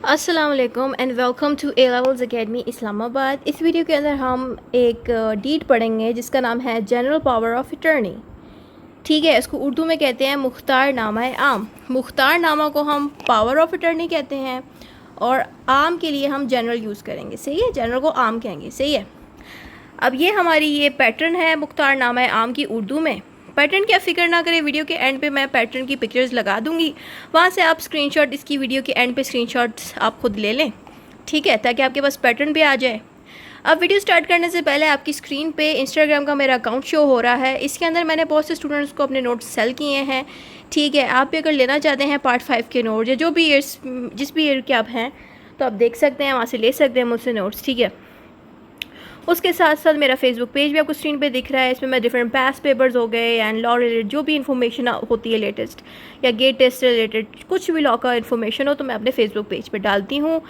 अस्सलाम वालेकुम and welcome to A levels academy Islamabad. इस वीडियो के अंदर हम एक डीड पढ़ेंगे जिसका नाम है जनरल पावर ऑफ अटर्नी। ठीक है, इसको उर्दू में कहते हैं मुख्तारनामा आम। मुख्तारनामा को हम पावर ऑफ अटर्नी कहते हैं और आम के लिए हम जनरल यूज़ करेंगे। सही है, जनरल को आम कहेंगे। सही है। अब ये हमारी ये पैटर्न है मुख्तारनामा आम की उर्दू में। पैटर्न की आप फिक्र ना करें, वीडियो के एंड पे मैं पैटर्न की पिक्चर्स लगा दूंगी, वहाँ से आप स्क्रीनशॉट इसकी वीडियो के एंड पे स्क्रीनशॉट्स आप खुद ले लें। ठीक है, ताकि आपके पास पैटर्न भी आ जाए। अब वीडियो स्टार्ट करने से पहले आपकी स्क्रीन पे इंस्टाग्राम का मेरा अकाउंट शो हो रहा है। इसके अंदर मैंने बहुत से स्टूडेंट्स को अपने नोट्स सेल किए हैं। ठीक है, आप भी अगर लेना चाहते हैं पार्ट 5 के नोट्स या जो भी ईयर्स जिस भी ईयर के आप हैं तो आप देख सकते हैं, वहाँ से ले सकते हैं मुझसे नोट्स। ठीक है, उसके साथ साथ मेरा फेसबुक पेज भी आपको स्क्रीन पे दिख रहा है। इसमें मैं डिफरेंट पास्ट पेपर्स हो गए एंड लॉ रिलेटेड जो भी इन्फॉर्मेशन होती है लेटेस्ट या गेट टेस्ट रिलेटेड कुछ भी लॉ का इन्फॉर्मेशन हो तो मैं अपने फेसबुक पेज पे डालती हूँ।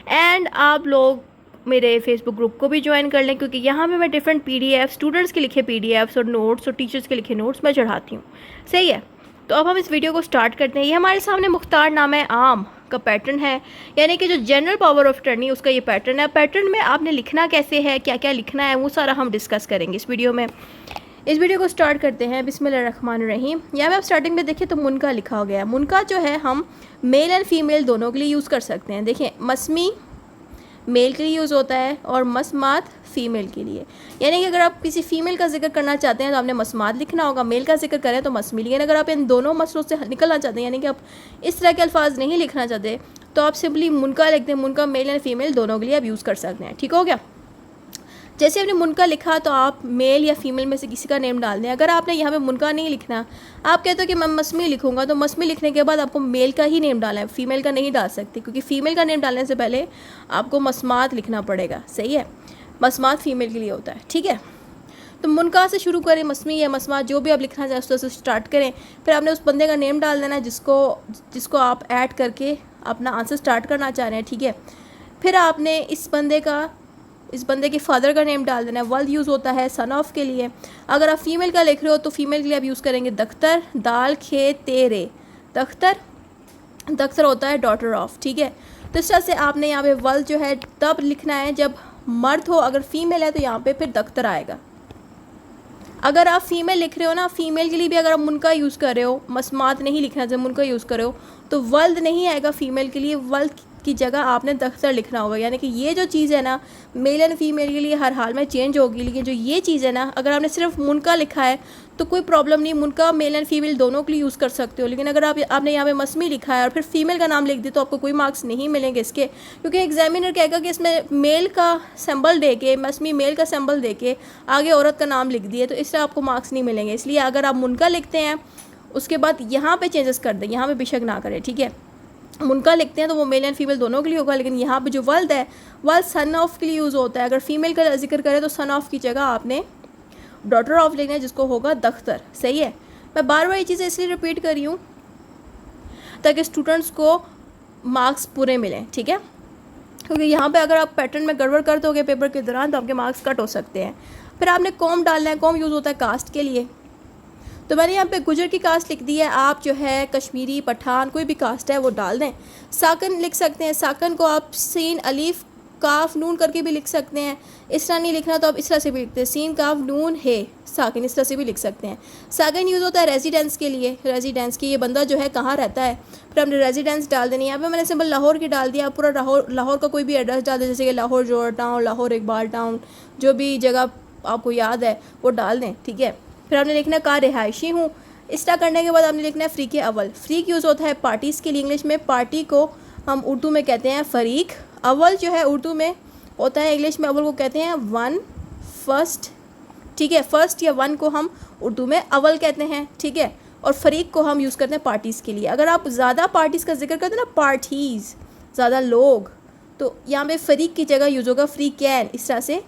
एंड आप लोग मेरे फेसबुक ग्रुप को भी ज्वाइन कर लें, क्योंकि यहाँ पे मैं डिफरेंट PDF स्टूडेंट्स के लिखे PDFs और नोट्स और टीचर्स के लिखे नोट्स मैं चढ़ाती हूँ। सही है, तो अब हम इस वीडियो को स्टार्ट करते हैं। ये हमारे सामने मुख्तारनामा आम का पैटर्न है, यानी कि जो जनरल पावर ऑफ अटर्नी उसका ये पैटर्न है। पैटर्न में आपने लिखना कैसे है, क्या क्या लिखना है, वो सारा हम डिस्कस करेंगे इस वीडियो में। इस वीडियो को स्टार्ट करते हैं। बिस्मिल्लाहिर्रहमानिर्रहीम। यहाँ पे आप स्टार्टिंग में देखिए तो मुनका लिखा हो गया है। मुनका जो है हम मेल एंड फीमेल दोनों के लिए यूज़ कर सकते हैं। देखिए, मस्मी मेल के लिए यूज़ होता है और मस्मात फ़ीमेल के लिए। यानी कि अगर आप किसी फ़ीमेल का जिक्र करना चाहते हैं तो आपने मस्मात लिखना होगा, मेल का जिक्र करें तो मस्मी। लेकिन अगर आप इन दोनों मसलों से निकलना चाहते हैं, यानी कि आप इस तरह के अल्फाज नहीं लिखना चाहते, तो आप सिंपली मुनका लिखते हैं। मुनका मेल एंड फीमेल दोनों के लिए आप यूज़ कर सकते हैं। ठीक हो गया। जैसे आपने मुनका लिखा तो आप मेल या फीमेल में से किसी का नेम डाल दें। अगर आपने यहाँ पे मुनका नहीं लिखना, आप कहते हो कि मैं मस्मी लिखूंगा, तो मस्मी लिखने के बाद आपको मेल का ही नेम डालना है, फीमेल का नहीं डाल सकते, क्योंकि फ़ीमेल का नेम डालने से पहले आपको मस्मात लिखना पड़ेगा। सही है, मस्मात फ़ीमेल के लिए होता है। ठीक है, तो मुनका से शुरू करें, मस्मी या मस्मात जो भी आप लिखना चाहें उससे स्टार्ट करें। फिर आपने उस बंदे का नेम डाल देना है जिसको आप ऐड करके अपना आंसर स्टार्ट करना चाह रहे हैं। ठीक है, फिर आपने इस बंदे के फादर का नेम डाल देना है। वल्द यूज़ होता है सन ऑफ के लिए। अगर आप फीमेल का लिख रहे हो तो फीमेल के लिए आप यूज़ करेंगे दख्तर, दाल खे तेरे। दख्तर होता है डॉटर ऑफ। ठीक है, तो इस तरह से आपने यहाँ पे वल्द जो है तब लिखना है जब मर्द हो। अगर फीमेल है तो यहाँ पे फिर दख्तर आएगा। अगर आप फीमेल लिख रहे हो ना, फीमेल के लिए भी अगर आप मुनका यूज़ कर रहे हो, मस्मात नहीं लिखना, जब मुनका यूज़ कर रहे हो तो वल्द नहीं आएगा फीमेल के लिए। वल्द की जगह आपने दख्तर लिखना होगा। यानी कि ये जो चीज़ है ना, मेल एंड फीमेल के लिए हर हाल में चेंज होगी। लेकिन जो ये चीज़ है ना, अगर आपने सिर्फ मुनका लिखा है तो कोई प्रॉब्लम नहीं, मुनका मेल एंड फीमेल दोनों के लिए यूज़ कर सकते हो। लेकिन अगर आपने यहाँ पे मस्मी लिखा है और फिर फीमेल का नाम लिख दिया तो आपको कोई मार्क्स नहीं मिलेंगे इसके, क्योंकि एग्जामिनर कहेगा कि इसमें मेल का सिंबल दे के, मस्मी मेल का सिंबल दे के आगे औरत का नाम लिख दिए, तो इससे आपको मार्क्स नहीं मिलेंगे। इसलिए अगर आप मुनका लिखते हैं उसके बाद यहाँ पे चेंजेस कर दें, यहाँ पे बेशक ना करें। ठीक है, मुनका लिखते हैं तो वो मेल एंड फीमेल दोनों के लिए होगा। लेकिन यहाँ पे जो वल्द है, वल्द सन ऑफ के लिए यूज़ होता है। अगर फीमेल का जिक्र करें तो सन ऑफ की जगह आपने डॉटर ऑफ लिखना है, जिसको होगा दख्तर। सही है, मैं बार बार ये चीज़ें इसलिए रिपीट कर रही हूँ ताकि स्टूडेंट्स को मार्क्स पूरे मिलें। ठीक है, क्योंकि यहाँ पे अगर आप पैटर्न में गड़बड़ कर दोगे पेपर के दौरान तो आपके मार्क्स कट हो सकते हैं। फिर आपने कॉम डालना है। कॉम यूज़ होता है कास्ट के लिए, तो मैंने यहाँ पे गुजर की कास्ट लिख दी है। आप जो है कश्मीरी, पठान, कोई भी कास्ट है वो डाल दें। साकन लिख सकते हैं। साकन को आप सीन अलीफ काफ नून करके भी लिख सकते हैं। इस तरह नहीं लिखना तो आप इस तरह से भी लिखते हैं, सीन काफ नून है साकिन, इस तरह से भी लिख सकते हैं। साकिन यूज़ होता है रेजिडेंस के लिए। रेजिडेंस की ये बंदा जो है कहाँ रहता है, फिर हमने रेजिडेंस डाल देनी है। यहाँ पे मैंने सिंपल लाहौर की डाल दिया। पूरा लाहौर का कोई भी एड्रेस डाल दें, जैसे कि लाहौर जोड़ टाउन, लाहौर इकबाल टाउन, जो भी जगह आपको याद है वो डाल दें। ठीक है, फिर आपने लिखना का रिहायशी हूँ। इस तरह करने के बाद आपने लिखना है फ़रीक अव्वल। फ़रीक यूज़ होता है पार्टीज़ के लिए इंग्लिश में। पार्टी को हम उर्दू में कहते हैं फ़रीक। अव्वल जो है उर्दू में होता है, इंग्लिश में अव्वल को कहते हैं वन, फर्स्ट। ठीक है, फर्स्ट या वन को हम उर्दू में अव्वल कहते हैं। ठीक है, और फ़रीक को हम यूज़ करते हैं पार्टीज़ के लिए। अगर आप ज़्यादा पार्टीज़ का जिक्र करते हैं ना, पार्टीज़, ज़्यादा लोग, तो यहाँ पे फ़रीक की जगह यूज़ होगा फ़रीकैन। इस तरह से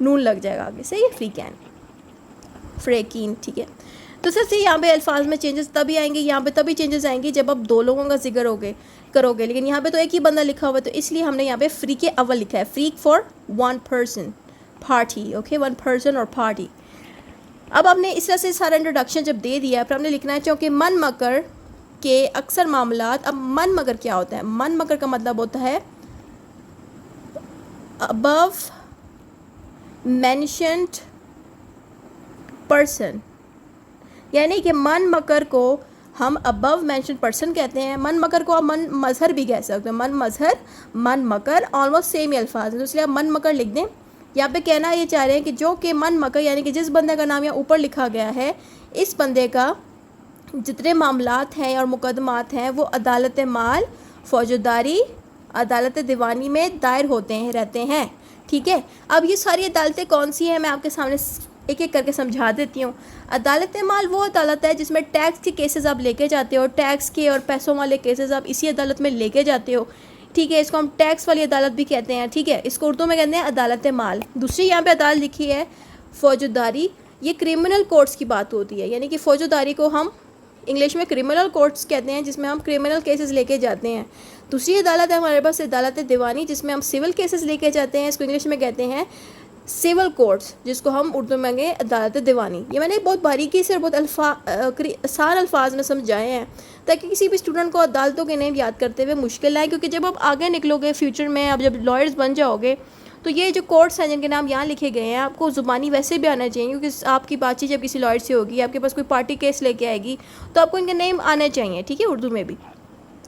नून लग जाएगा आगे। सही है, फ़रीकैन, फ़्रेकीन। ठीक है, तो सबसे यहाँ पे अल्फाज में चेंजेस तभी आएंगे, यहाँ पे तभी चेंजेस आएंगे जब आप दो लोगों का जिक्र करोगे। लेकिन यहाँ पे तो एक ही बंदा लिखा हुआ है, तो इसलिए हमने यहाँ पे फ़रीक अव्वल लिखा है। फ़रीक for one person, party. Okay, one person और पार्टी। अब आपने इस तरह से सारा इंट्रोडक्शन जब दे दिया, फिर हमने लिखना है चूँकि मन मकर के अक्सर मामलात। अब मन मगर क्या होता है? मन मगर का मतलब होता है अबव मेंशन्ड पर्सन, यानी कि मन मकर को हम अबव मेंशन पर्सन कहते हैं। मन मकर को आप मन मजहर भी कह सकते हैं। मन मजहर, मन मकर ऑलमोस्ट सेम ही अल्फाज है, तो इसलिए आप मन मकर लिख दें। यहाँ पे कहना ये चाह रहे हैं कि जो कि मन मकर यानी कि जिस बंदे का नाम यहाँ ऊपर लिखा गया है, इस बंदे का जितने मामलात हैं और मुकदमात हैं वो अदालत माल, फौजदारी, अदालत दीवानी में दायर होते हैं, रहते हैं। ठीक है, अब ये सारी अदालतें कौन सी हैं मैं आपके सामने एक एक करके समझा देती हूँ। अदालत माल वो अदालत है जिसमें टैक्स के केसेस आप लेके जाते हो, टैक्स के और पैसों वाले केसेस आप इसी अदालत में लेके जाते हो। ठीक है, इसको हम टैक्स वाली अदालत भी कहते हैं। ठीक है, इसको उर्दू में कहते हैं अदालत माल। दूसरी यहाँ पे अदालत लिखी है फौजदारी, ये क्रिमिनल कोर्ट्स की बात होती है, यानी कि फौजदारी को हम इंग्लिश में क्रिमिनल कोर्ट्स कहते हैं, जिसमें हम क्रिमिनल केसेस लेके जाते हैं। दूसरी अदालत है हमारे पास अदालत दीवानी, जिसमें हम सिविल केसेस लेके जाते हैं, इसको इंग्लिश में कहते हैं सिविल कोर्ट्स, जिसको हम उर्दू में कहेंगे अदालत दीवानी। ये मैंने बहुत बारीकी से और बहुत आसान अल्फाज में समझाए हैं ताकि किसी भी स्टूडेंट को अदालतों के नेम याद करते हुए मुश्किल आए, क्योंकि जब आप आगे निकलोगे फ्यूचर में, आप जब लॉयर्स बन जाओगे तो ये जो कोर्ट्स हैं जिनके नाम यहाँ लिखे गए हैं आपको ज़ुबानी वैसे भी आना चाहिए, क्योंकि आपकी बातचीत जब किसी लॉयर से होगी, आपके पास कोई पार्टी केस लेके आएगी तो आपको इनके नेम आने चाहिए। ठीक है, उर्दू में भी,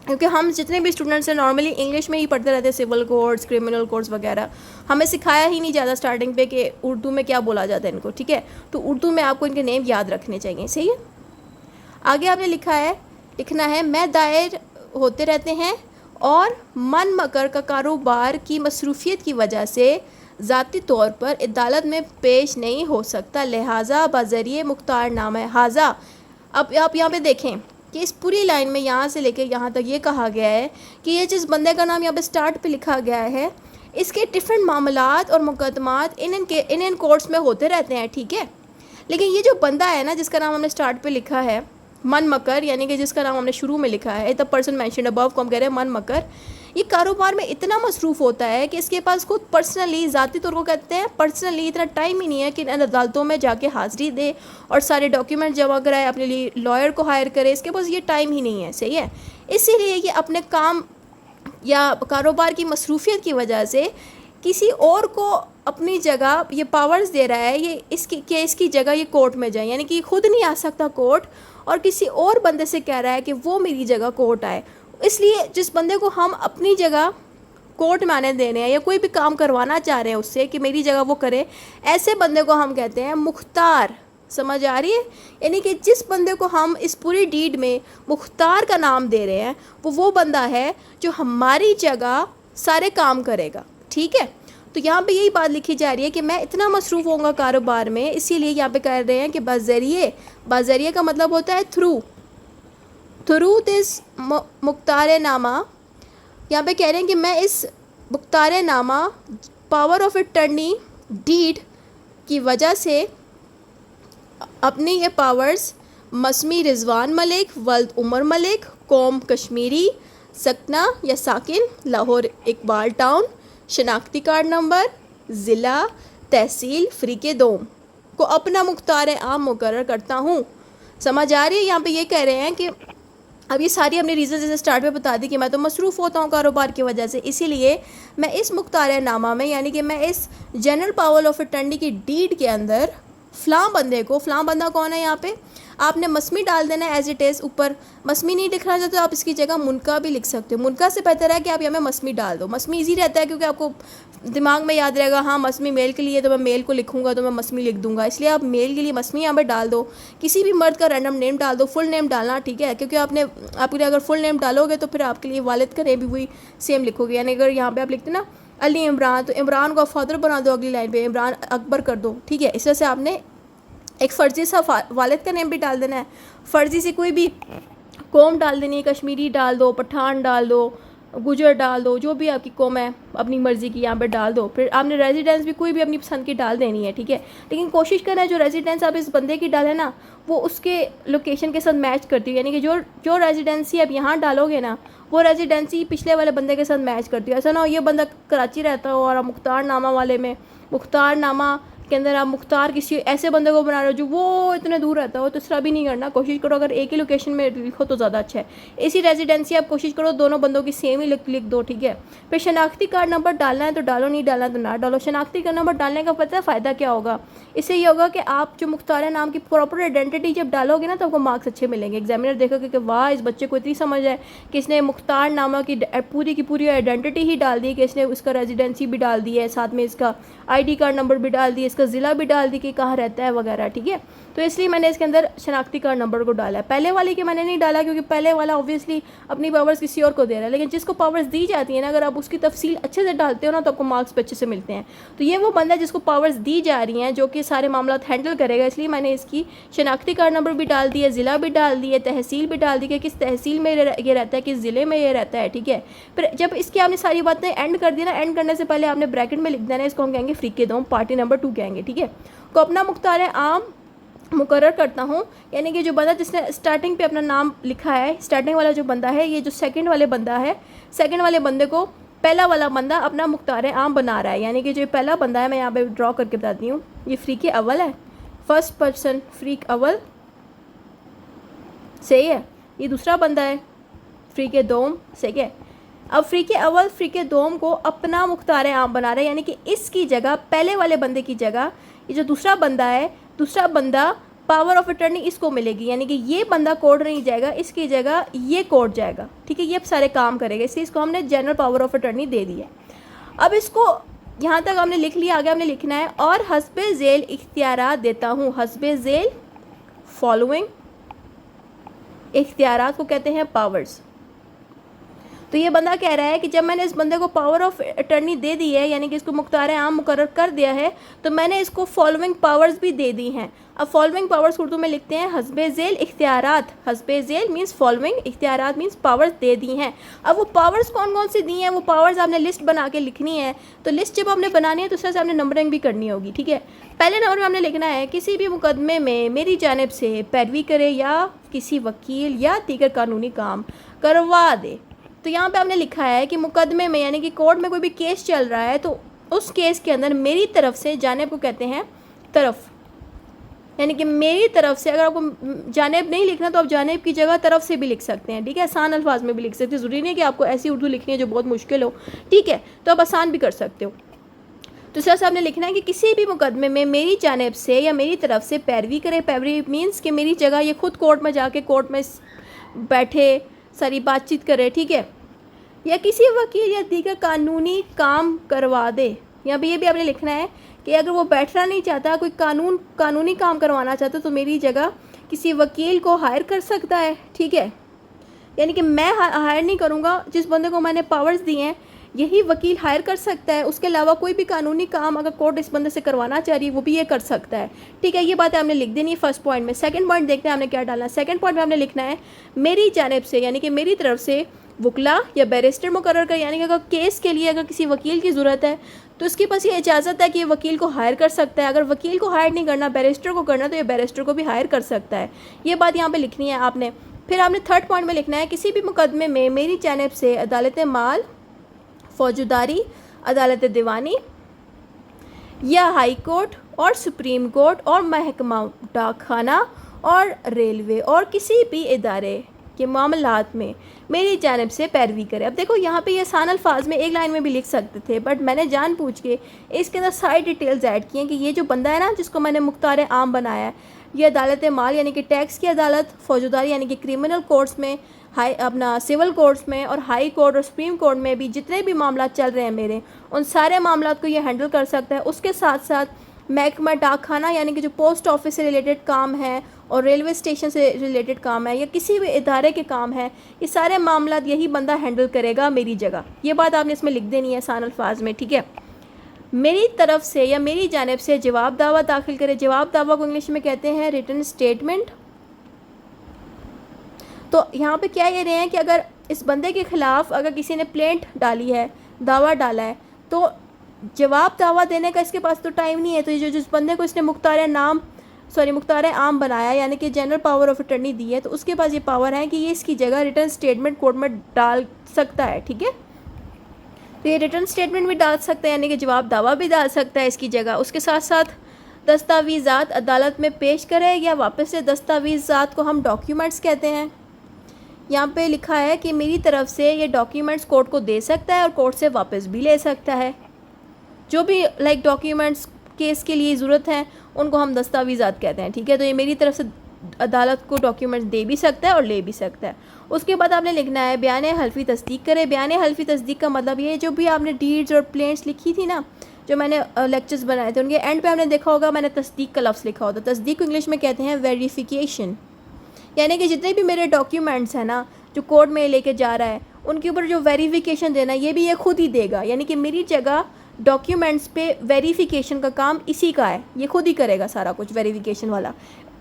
क्योंकि हम जितने भी स्टूडेंट्स हैं नॉर्मली इंग्लिश में ही पढ़ते रहते हैं, सिविल कोर्ट्स, क्रिमिनल कोर्ट्स वगैरह, हमें सिखाया ही नहीं ज़्यादा स्टार्टिंग पे कि उर्दू में क्या बोला जाता है इनको। ठीक है, तो उर्दू में आपको इनके नेम याद रखने चाहिए। सही है, आगे आपने लिखना है मैं दायर होते रहते हैं और मन मकर का कारोबार की मसरूफियत की वजह से ज़ाती तौर पर अदालत में पेश नहीं हो सकता, लिहाजा बज़रिए मुख्तारनामा है हाजा। अब आप यहाँ पे देखें कि इस पूरी लाइन में यहाँ से लेकर यहाँ तक ये कहा गया है कि ये जिस बंदे का नाम यहाँ पे स्टार्ट पे लिखा गया है, इसके डिफरेंट मामलात और मुकदमात इन कोर्ट्स में होते रहते हैं। ठीक है, लेकिन ये जो बंदा है ना जिसका नाम हमने स्टार्ट पे लिखा है मन मकर, यानी कि जिसका नाम हमने शुरू में लिखा है द पर्सन मेंशन्ड अबव को हम कह रहे हैं मन मकर, ये कारोबार में इतना मसरूफ़ होता है कि इसके पास खुद पर्सनली, ज़ाती तौर को कहते हैं पर्सनली, इतना टाइम ही नहीं है कि इन अदालतों में जाके हाज़िरी दे और सारे डॉक्यूमेंट जमा कराए, अपने लिए लॉयर को हायर करे, इसके पास ये टाइम ही नहीं है। सही है, इसीलिए ये अपने काम या कारोबार की मसरूफियत की वजह से किसी और को अपनी जगह ये पावर्स दे रहा है, ये इसकी केस की जगह ये कोर्ट में जाए, यानी कि खुद नहीं आ सकता कोर्ट और किसी और बंदे से कह रहा है कि वो मेरी जगह कोर्ट आए। इसलिए जिस बंदे को हम अपनी जगह कोर्ट में आने देने हैं या कोई भी काम करवाना चाह रहे हैं उससे कि मेरी जगह वो करे, ऐसे बंदे को हम कहते हैं मुख्तार। समझ आ रही है? यानी कि जिस बंदे को हम इस पूरी डीड में मुख्तार का नाम दे रहे हैं वो बंदा है जो हमारी जगह सारे काम करेगा। ठीक है, तो यहाँ पे यही बात लिखी जा रही है कि मैं इतना मसरूफ़ होऊंगा कारोबार में, इसीलिए यहाँ पे कह रहे हैं कि बाज़रिए का मतलब होता है थ्रू दिस मुख्तार नामा। यहाँ पे कह रहे हैं कि मैं इस मुख्तार नामा पावर ऑफ अटर्नी डीड की वजह से अपनी ये पावर्स मसमी रिजवान मलिक, वल्द उमर मलिक, कौम कश्मीरी, सकना या साकिन, लाहौर इकबाल टाउन, शनाख्ती कार्ड नंबर, ज़िला, तहसील, फ़रीक़े दोम को अपना मुख्तार आम मुकर्रर करता हूँ। समझ आ रही है? यहाँ पे ये कह रहे हैं कि अब ये सारी हमने रीज़न जैसे स्टार्ट में बता दी कि मैं तो मसरूफ़ होता हूँ कारोबार की वजह से, इसीलिए मैं इस मुख्तार नामा में, यानी कि मैं इस जनरल पावर ऑफ अटर्नी की डीड के अंदर फ़लाँ बंदे को, फ़लाँ बंदा कौन है यहाँ पे, आपने मसमी डाल देना है एज इट इज़। ऊपर मसमी नहीं लिखना चाहते तो आप इसकी जगह मुनका भी लिख सकते हो। मुनका से बेहतर है कि आप यहाँ में मसमी डाल दो। मसमी इजी रहता है क्योंकि आपको दिमाग में याद रहेगा, हाँ मसमी मेल के लिए तो मैं मेल को लिखूंगा तो मैं मसमी लिख दूंगा, इसलिए आप मेल के लिए मसमी यहाँ पर डाल दो। किसी भी मर्द का रैंडम नेम डाल दो, फुल नेम डालना, ठीक है, क्योंकि आपके लिए अगर फुल नेम डालोगे तो फिर आपके लिए वालिद का नेम भी वही सेम लिखोगे। यानी अगर यहाँ पर आप लिखते ना अली इमरान, तो इमरान को आप फादर बना दो, अगली लाइन पे इमरान अकबर कर दो। ठीक है, इस तरह से आपने एक फ़र्जी सा वालिद का नेम भी डाल देना है, फ़र्जी से कोई भी कौम डाल देनी है, कश्मीरी डाल दो, पठान डाल दो, गुजर डाल दो, जो भी आपकी कौम है अपनी मर्ज़ी की यहाँ पर डाल दो। फिर आपने रेजिडेंस भी कोई भी अपनी पसंद की डाल देनी है। ठीक है, लेकिन कोशिश करना है जो रेजिडेंस आप इस बंदे की डालें ना वो उसके लोकेशन के साथ मैच करती है, यानी कि जो रेजिडेंसी आप यहाँ डालोगे ना वो रेजिडेंसी पिछले वाले बंदे के साथ मैच करती है। ऐसा ना हो ये बंदा कराची रहता हो और मुख्तार नामा वाले में मुख्तार नामा के अंदर आप मुख्तार किसी ऐसे बंदे को बना रहे हो जो वो इतने दूर रहता हो, तो इस तरह भी नहीं करना। कोशिश करो अगर एक ही लोकेशन में लिखो तो ज़्यादा अच्छा है। इसी रेजिडेंसी आप कोशिश करो दोनों बंदों की सेम ही लिख दो, ठीक है। फिर शनाख्ती कार्ड नंबर डालना है तो डालो, नहीं डालना तो ना डालो। शनाख्ती कार्ड नंबर डालने का पता है फ़ायदा क्या होगा? इससे ये होगा कि आप जो मुख्तार नाम की प्रॉपर आइडेंटिटी जब डालोगे ना तो आपको मार्क्स अच्छे मिलेंगे। एग्जामिनर देखोगे कि वाह इस बच्चे को इतनी समझ है कि इसने मुख्तार नामा की पूरी आइडेंटिटी ही डाल दी, कि इसने उसका रेजिडेंसी भी डाल दी है, साथ में इसका आईडी कार्ड नंबर भी डाल दिया, इसका ज़िला भी डाल दी कि कहाँ रहता है वगैरह, ठीक है। तो इसलिए मैंने इसके अंदर शनाख्ती कार्ड नंबर को डाला है। पहले वाले के मैंने नहीं डाला क्योंकि पहले वाला ऑब्वियसली अपनी पावर्स किसी और को दे रहा है, लेकिन जिसको पावर्स दी जाती है ना, अगर आप उसकी तफसील अच्छे से डालते हो ना तो आपको मार्क्स अच्छे से मिलते हैं। तो ये वो बंदा है जिसको पावर्स दी जा रही हैं, जो कि सारे मामला हैंडल करेगा, इसलिए मैंने इसकी शनाख्ती कार्ड नंबर भी डाल दिया, ज़िला भी डाल दिया, तहसील भी डाल दी कि किस तहसील में ये रहता है, किस ज़िले में ये रहता है, ठीक है। फिर जब इसकी आपने सारी बातें एंड कर दी ना, एंड करने से पहले आपने ब्रैकेट में लिख देना है, इसको हम कहेंगे फ्रीके दोम, पार्टी नंबर 2 कहेंगे, ठीक है। को अपना मुख्तार आम मुकर्रर करता हूँ, यानी कि जो बंदा जिसने स्टार्टिंग पे अपना नाम लिखा है, स्टार्टिंग वाला जो बंदा है, ये जो सेकंड वाले बंदा है, सेकंड वाले बंदे को पहला वाला बंदा अपना मुख्तार आम बना रहा है। यानी कि जो पहला बंदा है, मैं यहाँ पे ड्रॉ करके बताती हूँ, ये फ्रीक अव्वल है, फर्स्ट पर्सन फ्रीक अव्वल, सही है। ये दूसरा बंदा है फ्रीक दोम, सही है। अब फ्रीक अव्वल फ्रीक दोम को अपना मुख्तार आम बना रहा है, यानी कि इसकी जगह पहले वाले बंदे की जगह ये जो दूसरा बंदा है, दूसरा बंदा पावर ऑफ अटर्नी इसको मिलेगी, यानी कि ये बंदा कोर्ट नहीं जाएगा, इसकी जगह ये कोर्ट जाएगा, ठीक है। ये सारे काम करेगा, इसलिए इसको हमने जनरल पावर ऑफ अटर्नी दे दी है। अब इसको यहाँ तक हमने लिख लिया, आगे हमने लिखना है और हस्बे झेल इख्तियारात देता हूँ। हस्बे झेल फॉलोइंग इख्तियारात को कहते हैं पावर्स। तो ये बंदा कह रहा है कि जब मैंने इस बंदे को पावर ऑफ अटर्नी दे दी है, यानी कि इसको मुख्तार आम मुकर्रर कर दिया है, तो मैंने इसको फॉलोइंग पावर्स भी दे दी हैं। अब फॉलोइंग पावर्स उर्दू में लिखते हैं हस्बे झेल इख्तियारात। हस्बे झेल मीन्स फॉलोइंग, इख्तियारात मीन्स पावर्स दे दी हैं। अब वो पावर्स कौन कौन सी दी हैं, वो पावर्स आपने लिस्ट बना के लिखनी है। तो लिस्ट जब आपने बनानी है तो उससे आपने नंबरिंग भी करनी होगी, ठीक है। पहले नंबर में हमने लिखना है किसी भी मुकदमे में मेरी जानिब से पैरवी करे या किसी वकील या दीगर कानूनी काम करवा दे। तो यहाँ पे हमने लिखा है कि मुकदमे में, यानी कि कोर्ट में कोई भी केस चल रहा है, तो उस केस के अंदर मेरी तरफ से, जानिब को कहते हैं तरफ, यानी कि मेरी तरफ से। अगर आपको जानिब नहीं लिखना तो आप जानिब की जगह तरफ से भी लिख सकते हैं, ठीक है। आसान अल्फाज में भी लिख सकते हैं, ज़रूरी नहीं कि आपको ऐसी उर्दू लिखनी है जो बहुत मुश्किल हो, ठीक है, तो आप आसान भी कर सकते हो। तो इस तरह से आपने लिखना है कि किसी भी मुकदमे में मेरी जानिब से या मेरी तरफ से पैरवी करे। पैरवी मीन्स कि मेरी जगह ये खुद कोर्ट में जाके कोर्ट में बैठे, सारी बातचीत करे, ठीक है, या किसी वकील या दीगर कानूनी काम करवा दे। यहाँ पे ये भी आपने लिखना है कि अगर वो बैठना नहीं चाहता, कोई कानूनी काम करवाना चाहता, तो मेरी जगह किसी वकील को हायर कर सकता है, ठीक है। यानी कि मैं हायर नहीं करूँगा, जिस बंदे को मैंने पावर्स दी हैं यही वकील हायर कर सकता है। उसके अलावा कोई भी कानूनी काम अगर कोर्ट इस बंदे से करवाना चाह रही है वो भी ये कर सकता है, ठीक है। ये बातें हमने लिख देनी है फर्स्ट पॉइंट में। सेकंड पॉइंट देखते हैं हमने क्या डालना है। सेकंड पॉइंट में हमने लिखना है मेरी जानिब से, यानी कि मेरी तरफ से वकला या बैरिस्टर मुकर्रर कर, यानी कि अगर केस के लिए अगर किसी वकील की ज़रूरत है तो उसके पास ये इजाज़त है कि ये वकील को हायर कर सकता है। अगर वकील को हायर नहीं करना, बैरिस्टर को करना, तो ये बैरिस्टर को भी हायर कर सकता है। ये बात यहाँ पे लिखनी है आपने। फिर आपने थर्ड पॉइंट में लिखना है किसी भी मुकदमे में मेरी जानिब से अदालत माल, फौजदारी, अदालत दीवानी या हाई कोर्ट और सुप्रीम कोर्ट और महकमा डाकखाना और रेलवे और किसी भी इदारे के मामलात में मेरी जानिब से पैरवी करे। अब देखो यहाँ पे ये आसान अल्फाज में एक लाइन में भी लिख सकते थे, बट मैंने जानबूझ के इसके अंदर सारी डिटेल्स ऐड की हैं कि ये जो बंदा है ना जिसको मैंने मुख्तार आम बनाया है, ये अदालत माल यानी कि टैक्स की अदालत, फौजदारी यानी कि क्रिमिनल कोर्ट्स में, हाई अपना सिविल कोर्ट्स में और हाई कोर्ट और सुप्रीम कोर्ट में भी जितने भी मामला चल रहे हैं मेरे, उन सारे मामला को ये हैंडल कर सकता है। उसके साथ साथ महकमा डाकखाना यानी कि जो पोस्ट ऑफिस से रिलेटेड काम है और रेलवे स्टेशन से रिलेटेड काम है या किसी भी इदारे के काम है, ये सारे मामला यही बंदा हैंडल करेगा मेरी जगह। ये बात आपने इसमें लिख देनी है आसान अल्फाज में, ठीक है। मेरी तरफ से या मेरी जानिब से जवाब दावा दाखिल करे। जवाब दावा को इंग्लिश में कहते हैं रिटन स्टेटमेंट। तो यहाँ पे क्या ये रहे हैं कि अगर इस बंदे के ख़िलाफ़ अगर किसी ने प्लेंट डाली है, दावा डाला है, तो जवाब दावा देने का इसके पास तो टाइम नहीं है। तो ये जिस बंदे को इसने मुख्तार आम बनाया यानी कि जनरल पावर ऑफ अटर्नी दी है, तो उसके पास ये पावर है कि ये इसकी जगह रिटर्न स्टेटमेंट कोर्ट में डाल सकता है, ठीक है। तो ये रिटर्न स्टेटमेंट भी डाल सकता है यानी कि जवाब दावा भी डाल सकता है इसकी जगह। उसके साथ साथ दस्तावेज़ात अदालत में पेश करे या वापस से दस्तावेज़ात को हम डॉक्यूमेंट्स कहते हैं। यहाँ पे लिखा है कि मेरी तरफ से ये डॉक्यूमेंट्स कोर्ट को दे सकता है और कोर्ट से वापस भी ले सकता है। जो भी डॉक्यूमेंट्स केस के लिए ज़रूरत हैं उनको हम दस्तावेज़ात कहते हैं, ठीक है। तो ये मेरी तरफ से अदालत को डॉक्यूमेंट्स दे भी सकता है और ले भी सकता है। उसके बाद आपने लिखना है बयान हल्फी तस्दीक करे। बयान हल्फी तस्दीक का मतलब ये जो भी आपने डीड्स और प्लेन्स लिखी थी ना, जो मैंने लेक्चर्स बनाए थे, उनके एंड पे आपने देखा होगा मैंने तस्दीक का लफ्ज़ लिखा होता। तस्दीक को इंग्लिश में कहते हैं वेरिफिकेशन। यानी कि जितने भी मेरे डॉक्यूमेंट्स हैं ना जो कोर्ट में लेके जा रहा है, उनके ऊपर जो वेरिफिकेशन देना ये भी ये खुद ही देगा। यानी कि मेरी जगह डॉक्यूमेंट्स पे वेरिफिकेशन का काम इसी का है, ये खुद ही करेगा सारा कुछ वेरिफिकेशन वाला।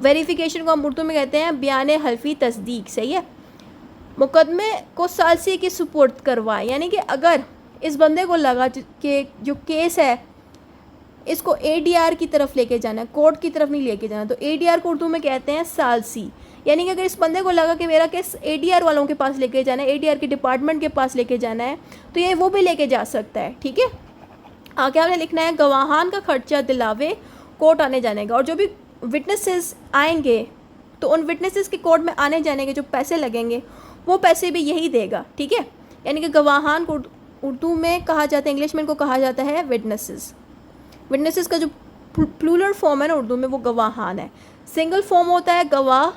वेरिफिकेशन को हम उर्दू में कहते हैं बयान हल्फी तस्दीक, सही है। मुकदमे को सालसी की सुपुर्द करवाए, यानी कि अगर इस बंदे को लगा कि जो केस है इसको एडीआर की तरफ लेके जाना है, कोर्ट की तरफ नहीं लेके जाना, तो एडीआर को उर्दू में कहते हैं सालसी। यानी कि अगर इस बंदे को लगा कि मेरा केस एडीआर वालों के पास लेके जाना है, एडीआर के डिपार्टमेंट के पास लेके जाना है, तो ये वो भी लेके जा सकता है, ठीक है। आगे आपने लिखना है गवाहान का खर्चा दिलावे कोर्ट आने जाने का, और जो भी विटनेसेस आएंगे तो उन विटनेसेस के कोर्ट में आने जाने के जो पैसे लगेंगे वो पैसे भी यही देगा, ठीक है। यानी कि गवाहान को उर्दू में कहा जाता है, इंग्लिश में इनको कहा जाता है विटनेसेस। विटनेसेस का जो प्लूरल फॉर्म है ना उर्दू में वो गवाहान है। सिंगल फॉर्म होता है गवाह,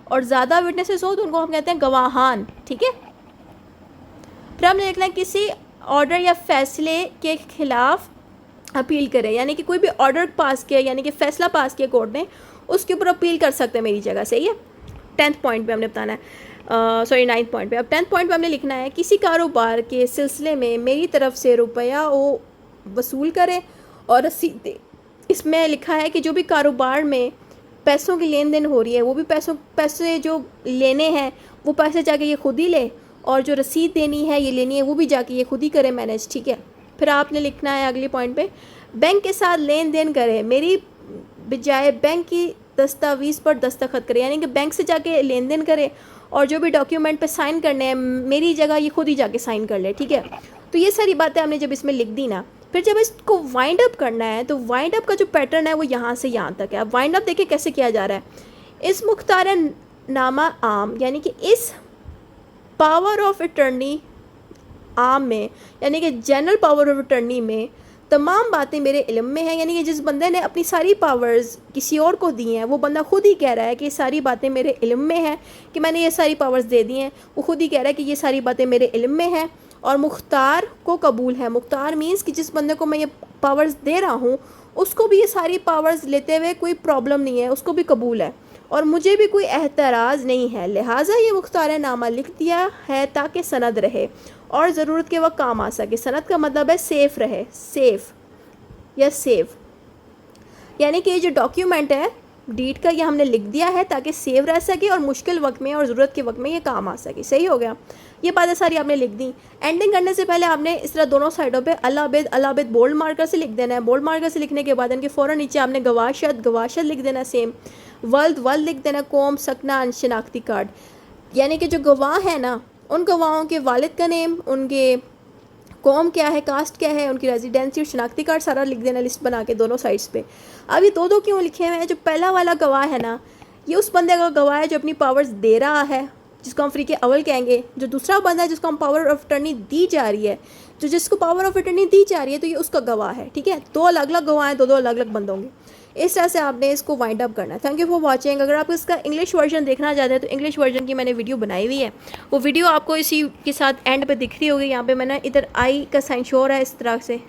और ज़्यादा विटनेसेस हो तो उनको हम कहते हैं गवाहान, ठीक है। फिर हमने लिखना है किसी ऑर्डर या फैसले के खिलाफ अपील करे, यानी कि कोई भी ऑर्डर पास किया, यानी कि फ़ैसला पास किया कोर्ट ने, उसके ऊपर अपील कर सकते हैं मेरी जगह, सही है। 10th पॉइंट पे हमने बताना है, 9th पॉइंट पे। अब 10th पॉइंट पे हमने लिखना है किसी कारोबार के सिलसिले में मेरी तरफ से रुपया वो वसूल करे और रसीद दे। इसमें लिखा है कि जो भी कारोबार में पैसों की लेन देन हो रही है, वो भी पैसे जो लेने हैं वो पैसे जाके ये खुद ही ले, और जो रसीद देनी है ये लेनी है वो भी जाके ये खुद ही करे मैनेज, ठीक है। फिर आपने लिखना है अगले पॉइंट पे बैंक के साथ लेन देन करे, मेरी बजाय बैंक की दस्तावेज़ पर दस्तखत करे, यानी कि बैंक से जाके लेन देन करे और जो भी डॉक्यूमेंट पे साइन करने हैं मेरी जगह ये खुद ही जाके साइन कर ले, ठीक है। तो ये सारी बातें हमने जब इसमें लिख दी ना, फिर जब इसको वाइंड अप करना है तो वाइंड अप का जो पैटर्न है वो यहाँ से यहाँ तक है। अब वाइंड अप देखिए कैसे किया जा रहा है। इस मुख्तार नामा आम, यानी कि इस पावर ऑफ अटर्नी आम में, यानी कि जनरल पावर ऑफ अटर्नी में तमाम बातें मेरे इल्म में हैं। यानी कि जिस बंदे ने अपनी सारी पावर्स किसी और को दी हैं वो बंदा खुद ही कह रहा है कि ये सारी बातें मेरे इल्म में हैं, कि मैंने ये सारी पावर्स दे दी हैं। वो खुद ही कह रहा है कि ये सारी बातें मेरे इल्म में हैं और मुख्तार को कबूल है। मुख्तार मीन्स कि जिस बंदे को मैं ये पावर्स दे रहा हूँ उसको भी ये सारी पावर्स लेते हुए कोई प्रॉब्लम नहीं है, उसको भी कबूल है और मुझे भी कोई एतराज़ नहीं है। लिहाजा ये मुख्तार नामा लिख दिया है ताकि सनद रहे और ज़रूरत के वक्त काम आ सके। सनद का मतलब है सेफ़ रहे, सेफ़ या सेव, यानी कि ये जो डॉक्यूमेंट है डीड का ये हमने लिख दिया है ताकि सेव रह सके और मुश्किल वक्त में और ज़रूरत के वक्त में ये काम आ सके। सही हो गया, ये बातें सारी आपने लिख दी। एंडिंग करने से पहले आपने इस तरह दोनों साइडों पे अलाबेद बोल्ड मार्कर से लिख देना है। बोल्ड मार्कर से लिखने के बाद इनके फ़ौरन नीचे आपने गवाशत लिख देना, सेम वल्द लिख देना, कौम सकना शनाख्ती कार्ड, यानी कि जो गवाह है ना उन गवाहों के वालिद का नेम, उनके कौम क्या है, कास्ट क्या है, उनकी रेजिडेंसी और शनाख्ती कार्ड सारा लिख देना लिस्ट बना के दोनों साइड्स पे। अब ये दो क्यों लिखे हुए हैं? जो पहला वाला गवाह है ना ये उस बंदे का गवाह है जो अपनी पावर्स दे रहा है, जिसको हम फ्री के अवल कहेंगे। जो दूसरा बंदा है जिसको हम पावर ऑफ अटर्नी दी जा रही है, जिसको पावर ऑफ अटर्नी दी जा रही है तो ये उसका गवाह है, ठीक है। दो अलग अलग गवाह हैं, दो अलग अलग बंदे होंगे। इस तरह से आपने इसको वाइंड अप करना है। Thank you for watching. अगर आप इसका इंग्लिश वर्जन देखना चाहते हैं तो इंग्लिश वर्जन की मैंने वीडियो बनाई हुई है, वो वीडियो आपको इसी के साथ एंड पे दिख रही होगी। यहाँ पे मैंने इधर आई का साइन शो हो रहा है इस तरह से,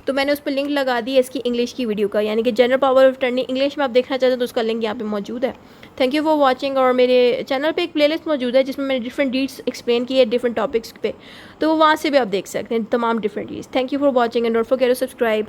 तो मैंने उस पर लिंक लगा दी है इसकी इंग्लिश की वीडियो का, यानी कि general power of attorney English में आप देखना चाहते हैं तो उसका लिंक यहाँ पे मौजूद है। Thank you for watching. और मेरे चैनल पे एक प्लेलिस्ट मौजूद है जिसमें मैंने डिफरेंट डीड्स एक्सप्लेन की है डिफरेंट टॉपिक्स पे, तो वहाँ से भी आप देख सकते हैं तमाम different deeds. Thank you for watching and don't forget to subscribe.